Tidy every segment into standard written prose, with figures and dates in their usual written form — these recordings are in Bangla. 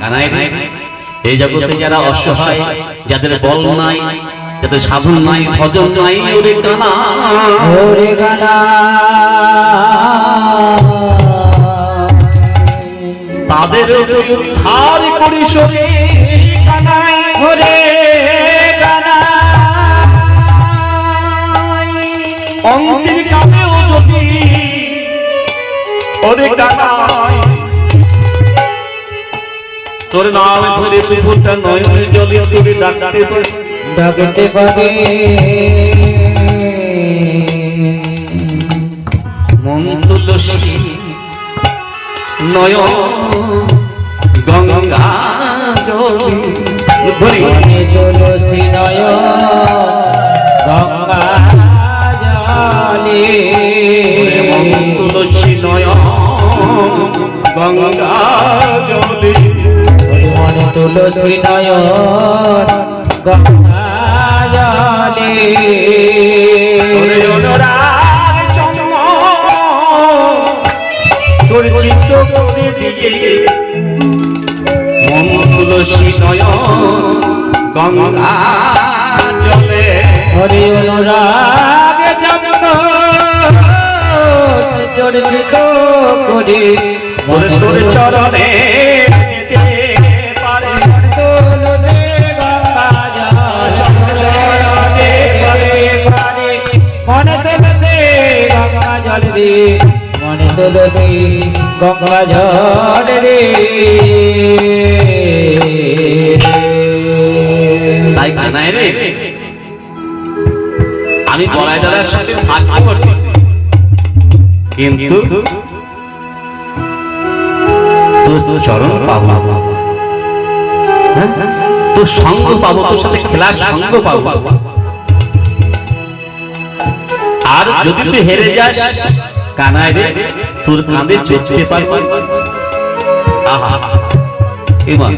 কানাই রে, এই জগতে যারা অসহায়, যাদের বল নাই, যাদের সাধন নাই, ভজন নাই, ওরে কানা, ওরে কানা, তাদের উদ্ধার করিস কানাই, ওরে অন্তিম কালেও যদি ওরে কানাই তোর নাম ধরে দুপুরটা নয়ন জলে তোরে ডাকতে পারে মন তুলসী নয়ন গঙ্গা জলে তুলসী নয়ন গঙ্গা জলে তুলসী নয়ন গঙ্গা জলে মনে তুলসী নয়ন গঙ্গা জলে অনুরাগ চন্দ্র চরিচিত করে দিয়ে মন তুলসী নয়ন গঙ্গা জলে হরি অনুরাগ চন্দ্র চরিচিত করে তোর তোর চরণে মনে তুলসী গঙ্গা জল রে তাই কানাই রে, আমি বলাই দাদার সাথে থাকবো কিন্তু তোর চরণ পাবো, তোর সঙ্গ পাবো, তোর সাথে খেলার সঙ্গ পাবো। আর যদি তুই হেরে যাস কানাই রে, তোর কাঁধে চড়তে পারবো। আহা ইমান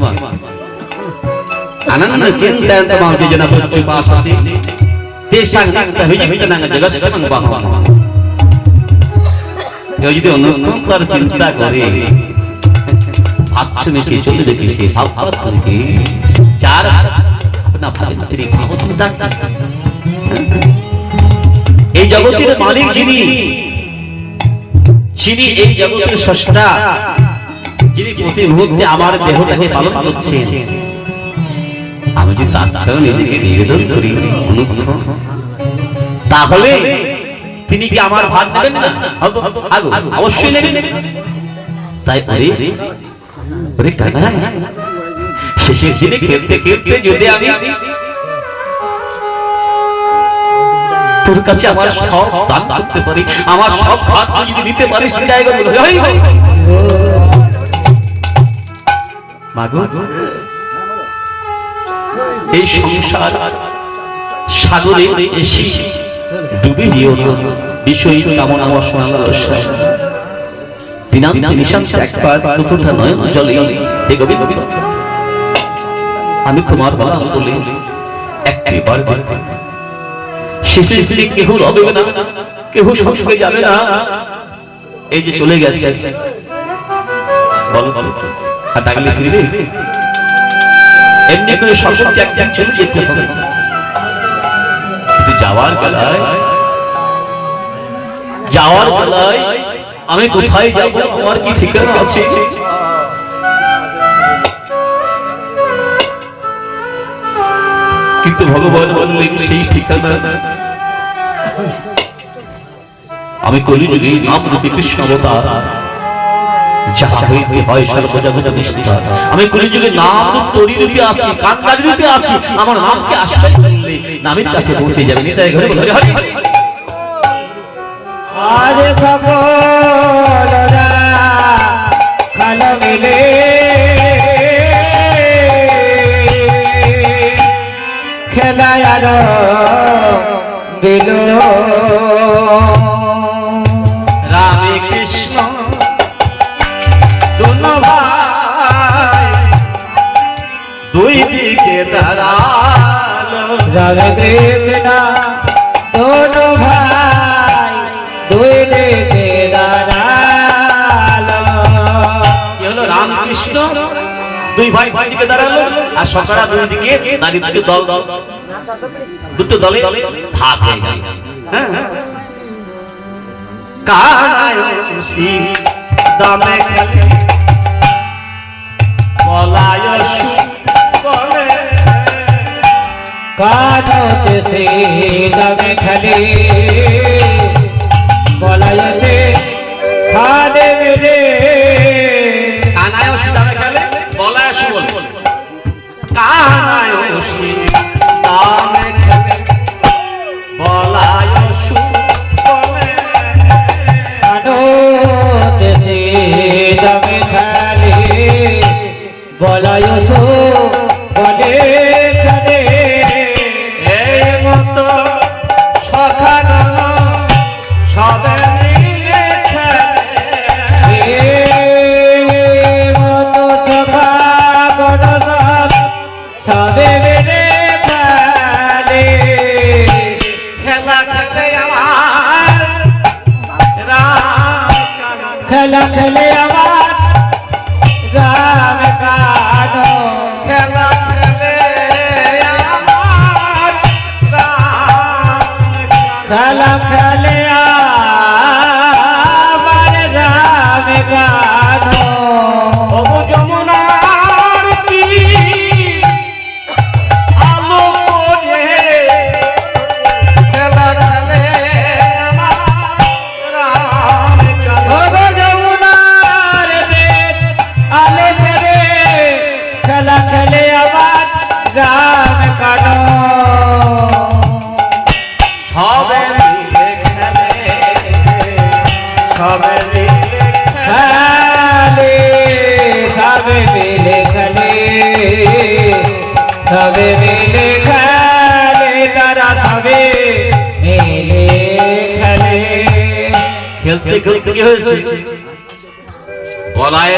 আনন্দ চিন্তায়ন্ত মাঝে জনা বচ্চু পাশাতে তেষাং নাক্তা হিজবিতনাং জগৎসং বাহা। কেউ যদি অনুক্ষণ তার চিন্তা করে ভাবছো নিচে চলে দেখি সে ভাববার কি চার আপনা ভাবে তিনি এই জগতের মালিক যিনি, যিনি এই জগতের স্রষ্টা, যিনি প্রতি মুহূর্তে আমার দেহটাকে পালন করছেন, আমি যদি তার সাথে নিজেকে নিবেদন করি অনুক্ষণ, তাহলে তিনি কি আমার ভাগ নেবেন না? অবশ্যই নেবেন। তাই ওরে কানা, শেষের দিনে খেলতে খেলতে যদি আমি তোর কাছে আমার সব দান করতে পারি, আমার সব ভাগ যদি দিতে পারিস, জায়গাগুলো মাগো এই সংসার সাগরে এসে ডুবে যেও না, বিষয় কামনা বাসনা দিনান্তে নিশান্ত একবার দুপুরটা নয়ন জলে হে গোবিন্দ, আমি তোমার বলা বলে একটিবার শেষের দিনে কেহ রবে না, কেহ সঙ্গে যাবে না, এই যে চলে গেছে বল বল আর ডাকলে ফিরবে? এমনি করে সকলকে এক এক চলে যেতে হবে, কিন্তু যাওয়ার বেলায় আমি কোথায় যাবো, আমার কি ঠিকানা আছে? কিন্তু ভগবান বললেন সেই ঠিকানা আমি কলিযুগে নাম রূপে কৃষ্ণ অবতার, যাহা হইতে হয় সর্বজগৎ নিস্তার। আমি কলিযুগে নাম রূপ তরি রূপে আছি, কান্ডারি রূপে আছি, আমার নামকে আশ্রয় করলে নামের কাছে পৌঁছে যাবে। নিতাই ঘরে বলে হরি আজ সকলরা খাল মিলে খেলায় আর বিলো রামে কৃষ্ণ দুনো ভাই দুই দিকে দাঁড়ালো, রামে কৃষ্ণ দোনো ভাই দুই দিকে দাঁড়ালো। কি হলো? রাম কৃষ্ণ দুই ভাই ভাই দিকে দাঁড়ালো আর সকারা দুই দিকে দাঁড়িয়ে দুটো দলে ভাগ হয়ে গেল। হ্যাঁ কানায় খুশি দামে খেলে বলায় বলে কানতে সে দামে খেলে বলায়তে খালে মেরে কানায় দামে খেলে বলায় বলে কানায় দামে খেলে বলায় বলে কানতে সে দামে খেলে বলায়সো বলে খেলে এই মতো সখান সবে মিলে খেলে মতো সখা গণস সবে মিলে খেলে খেলা খেলে আমার রাম খেলা খেলে আমার রাম কানো খেলা খেলে আমার রাম খেলা খেলে আমার রাম কানো ওগো যমুনার তীর আলো করে খেলা খেলে আমার রাম ওগো যমুনার দেব আলে রে খেলা খেলে আমার রাম কানো সবে মিলে খেলে সবে মিলে খেলে সবে মিলে খেলে সবে মিলে খেলে তারা সবে মিলে খেলে খেলতে খেলতে কি হয়েছে বলায়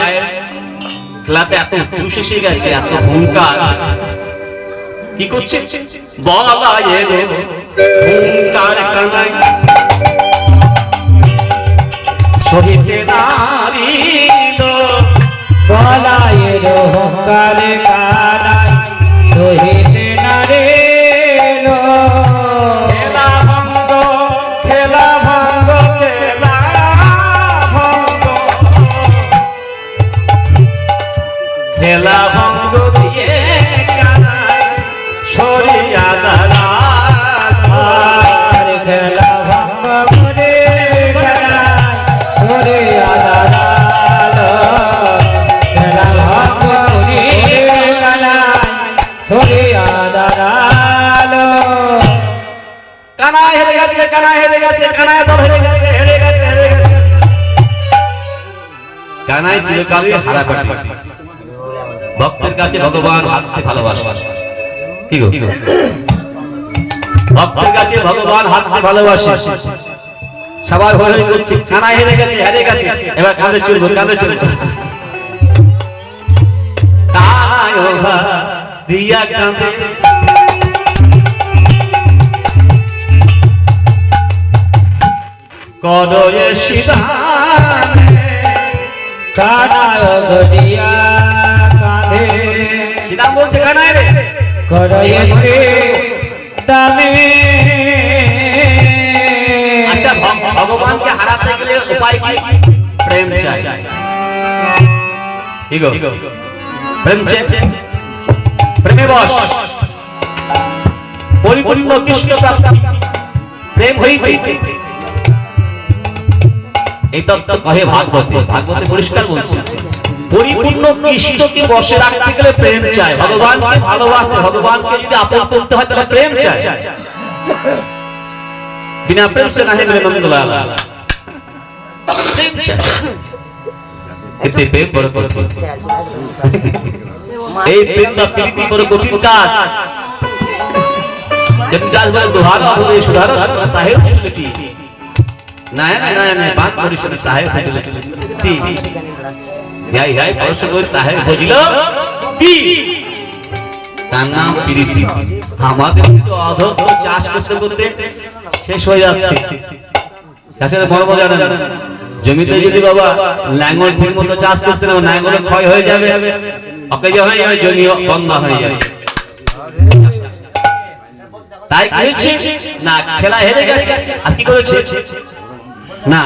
খেলাতে এত জুস এসে গেছে এত হুঙ্কার কি করছে বলায় হুঙ্কার কানাই শহীদে নারী বলায়ের হংকারে কানাই রহিতে নারে লো খেলা ভঙ্গ খেলা ভঙ্গ খেলা ভঙ্গ খেলা ভঙ্গ দিয়ে কানাই সরিয়া দাঁড়া আর খেলা ভঙ্গ করে কানাই ধরে আদারাল খেলা ভঙ্গ করে কানাই ধরে আদারাল কানাই হেরে গেছে কানাই হেরে গেছে কানাই দল হেরে গেছে হেরে গেছে হেরে গেছে কানাই চিরকালই হারা পাটি ভক্তের কাছে ভগবান হাতকে ভালোবাসে কি গো ভক্তের কাছে ভগবান হাতকে ভালোবাসে সবাই হই হই করছে কানাই হেরে গেছে এবার কাঁধে চলবো কানাই ওভা দিয়া কাঁধে কদয়ে শিদানে কানায় গদিয়া কাঁধে শিদাম বলছে কানাই রে করয়েছে দামে আচ্ছা ভগবানকে হারাতে গেলে উপায় কি প্রেম চাই কি গো প্রেম চাই প্রেমে বশ পরিপূর্ণ কৃষ্ণ প্রাপ্তি প্রেম হইতে এই তত্ত্ব কহে ভাগবতে পরিষ্কার বলছে পরিপূর্ণ কৃষ্ণকে বশে রাখতে গেলে প্রেম চাই ভগবানকে ভালোবাসতে ভগবানকে যদি আপন করতে হয় তাহলে প্রেম চাই बिना प्रेम से नहीं मेरे नंदलाल प्रेम चाहिए इतने प्रेम बड़ो कठिन এই প্রেম না প্রীতি বড় কঠিন কাজ जब काज बड़े दोहारा हो गए सुधारो ताहे उठलती ना बात बड़ी सुन ताहे उठलती याई याई परस को ताहे बुझलो ती তার নাম প্রীতি আমাদের তো অধক চাষ করতে করতে শেষ হয়ে যাচ্ছে চাষের বড় বড় জানেন জমিতে যদি বাবা লাঙ্গল ঠিক মতো চাষ করতে না, লাঙ্গলে ক্ষয় হয়ে যাবে, অকেজো হয়ে যাবে, জমি বন্ধ হয়ে যাবে। তাই কি হচ্ছে না, খেলা হেরে গেছে, আর কি করেছে না,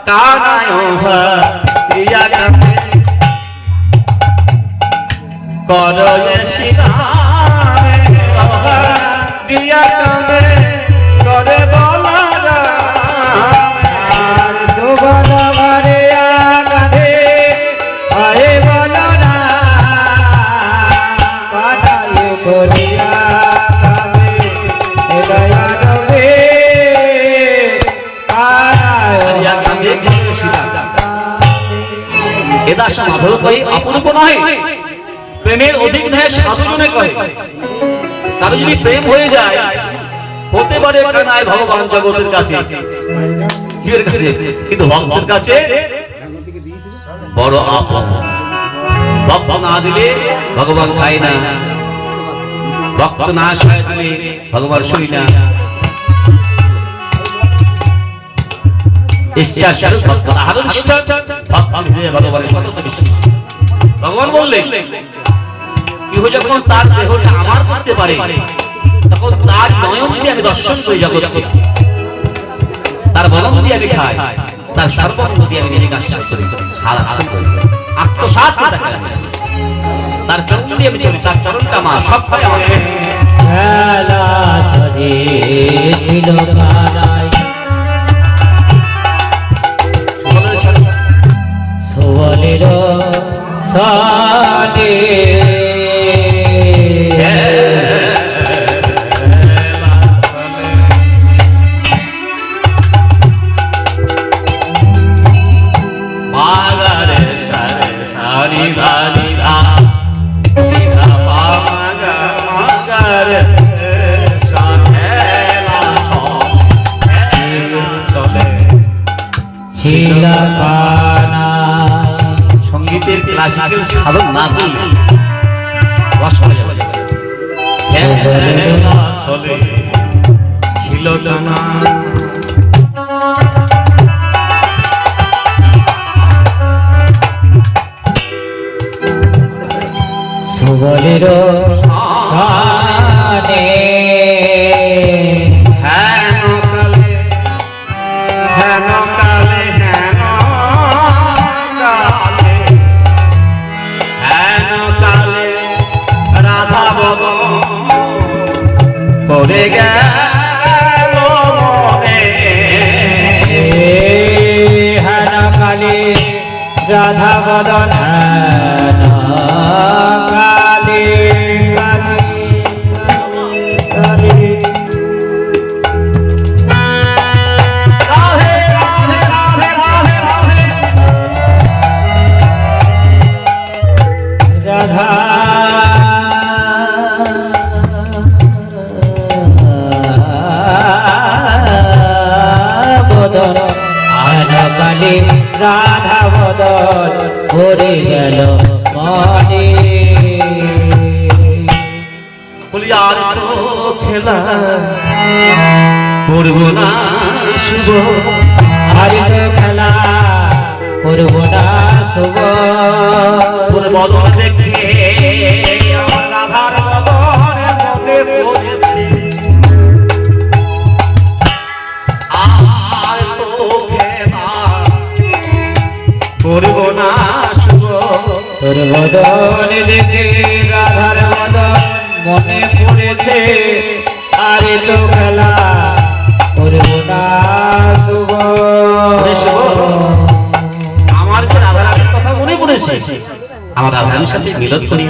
কানায় প্রিয়া কামে করলে শিরামে প্রিয়া কামে করে বলা যৌবন ভরে কাঁধে আরে বলো না কাটাই করিয়া কামে দয়া রবে প্রিয়া কামে করলে শিরামে এদা সমাধল কই অপরূপ নয়, প্রেমের অধিক নয় সাধুজনে কয়। কারো যদি প্রেম হয়ে যায় হতে পারে কানায় ভগবান জগতের কাছে, শিবের কাছে, কিন্তু ভক্তের কাছে বড় আপন। ভক্ত না দিলে ভগবান খায় না, ভক্ত না সহায় দিলে ভগবান শুই না। ইচ্ছা স্বরূপ ভক্ত আদর্শ ভক্ত ভগবানের সতত বিশ্বাস। ভগবান বললেন কেহ যখন তার দেহটা আমার করতে পারে, তখন তার নয়ন দিয়ে আমি দর্শন করি জগৎকে, তার বলন দিয়ে আমি খাই, তার সর্বঙ্গ দিয়ে আমি নিজেকে আশ্বাস করি, আত্মসাৎ করে তাকে আমি, তার চরণ দিয়ে আমি চলি, তার চরণটা মা সব পাই আমাকে। খেলা চলেছিল কানাই সোয়ালের সানে মাগারে সারে সারি ধারি ধা ধা পাগা মাগারে সাহেলা চলে ছিলা কানাই সঙ্গীতের ক্লাসিক্যাল সাধন না করলে রস পড়ে যাবে। খেলা চলে ছিল না সুবলের সানে হেন কালে হেন কালে হেন কালে হেন কালে রাধা বদন পড়ে গেল মনে। হেন কালে রাধা বদন হেন কালে রাধে রাধে রাধে রাধে রাধে রাধা বদন হেন কালে রাধা বদন পড়ে গেল মনে। বলি আর তো খেলা করব না শুভ, আর তো খেলা করব না শুভ, তোর বদন দেখে আমার রাধার বদন মনে পড়েছে। আর তো খেলা করব না শুভ, তোর বদন দেখে রাধার বদন মনে পড়েছে। আর তো খেলা করব না শুভ। ওরে শুভ, আমার যে রাধার কথা মনে পড়েছে, আমার রাধার সাথে মিলন করি।